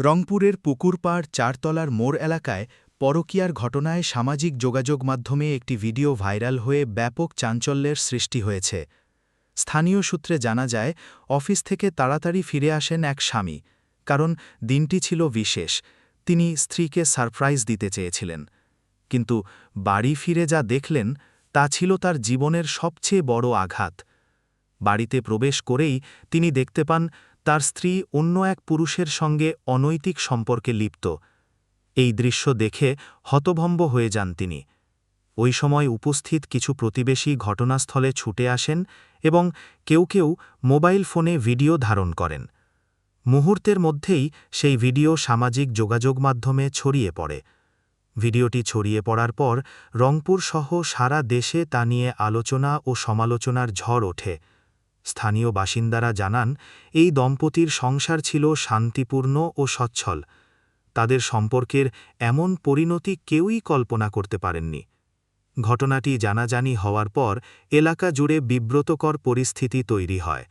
রংপুরের পুকুরপাড় চারতলার মোড় এলাকায় পরকীয়ার ঘটনায় সামাজিক যোগাযোগ মাধ্যমে একটি ভিডিও ভাইরাল হয়ে ব্যাপক চাঞ্চল্যের সৃষ্টি হয়েছে। স্থানীয় সূত্রে জানা যায়, অফিস থেকে তাড়াতাড়ি ফিরে আসেন এক স্বামী, কারণ দিনটি ছিল বিশেষ। তিনি স্ত্রীকে সারপ্রাইজ দিতে চেয়েছিলেন, কিন্তু বাড়ি ফিরে যা দেখলেন তা ছিল তার জীবনের সবচেয়ে বড় আঘাত। বাড়িতে প্রবেশ করেই তিনি দেখতে পান তার স্ত্রী অন্য এক পুরুষের সঙ্গে অনৈতিক সম্পর্কে লিপ্ত। এই দৃশ্য দেখে হতভম্ব হয়ে যান তিনি। ওই সময় উপস্থিত কিছু প্রতিবেশী ঘটনাস্থলে ছুটে আসেন এবং কেউ কেউ মোবাইল ফোনে ভিডিও ধারণ করেন। মুহূর্তের মধ্যেই সেই ভিডিও সামাজিক যোগাযোগ মাধ্যমে ছড়িয়ে পড়ে। ভিডিওটি ছড়িয়ে পড়ার পর রংপুর সহ সারা দেশে তা নিয়ে আলোচনা ও সমালোচনার ঝড় ওঠে। স্থানীয় বাসিন্দারা জানান, এই দম্পতির সংসার ছিল শান্তিপূর্ণ ও সচ্ছল। তাদের সম্পর্কের এমন পরিণতি কেউই কল্পনা করতে পারেননি। ঘটনাটি জানাজানি হওয়ার পর এলাকা জুড়ে বিব্রতকর পরিস্থিতি তৈরি হয়।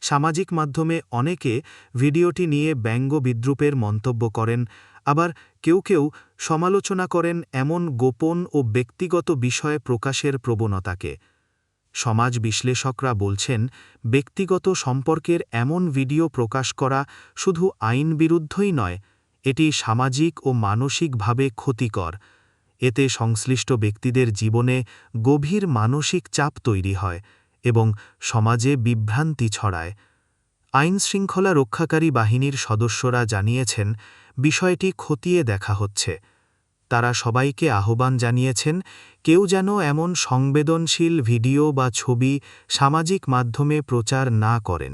সামাজিক মাধ্যমে অনেকে ভিডিওটি নিয়ে ব্যঙ্গ-বিদ্রূপের মন্তব্য করেন, আবার কেউ কেউ সমালোচনা করেন এমন গোপন ও ব্যক্তিগত বিষয় প্রকাশের প্রবণতাকে। সমাজ বিশ্লেষকরা বলছেন, ব্যক্তিগত সম্পর্কের এমন ভিডিও প্রকাশ করা শুধু আইনবিরুদ্ধই নয়, এটি সামাজিক ও মানসিকভাবে ক্ষতিকর। এতে সংশ্লিষ্ট ব্যক্তিদের জীবনে গভীর মানসিক চাপ তৈরি হয় এবং সমাজে বিভ্রান্তি ছড়ায়। আইনশৃঙ্খলা রক্ষাকারী বাহিনীর সদস্যরা জানিয়েছেন, বিষয়টি খতিয়ে দেখা হচ্ছে। তারা সবাইকে আহ্বান জানিয়েছেন, কেউ যেন এমন সংবেদনশীল ভিডিও বা ছবি সামাজিক মাধ্যমে প্রচার না করেন।